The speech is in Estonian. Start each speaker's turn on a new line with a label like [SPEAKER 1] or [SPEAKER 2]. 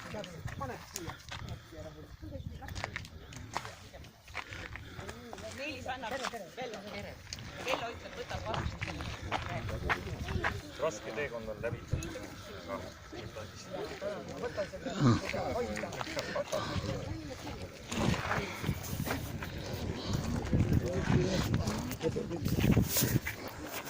[SPEAKER 1] Pane siia. Meelis annab Vello ütleb, võtab vastu.
[SPEAKER 2] Raske teekond on läbi.
[SPEAKER 1] Võtan selle hoida.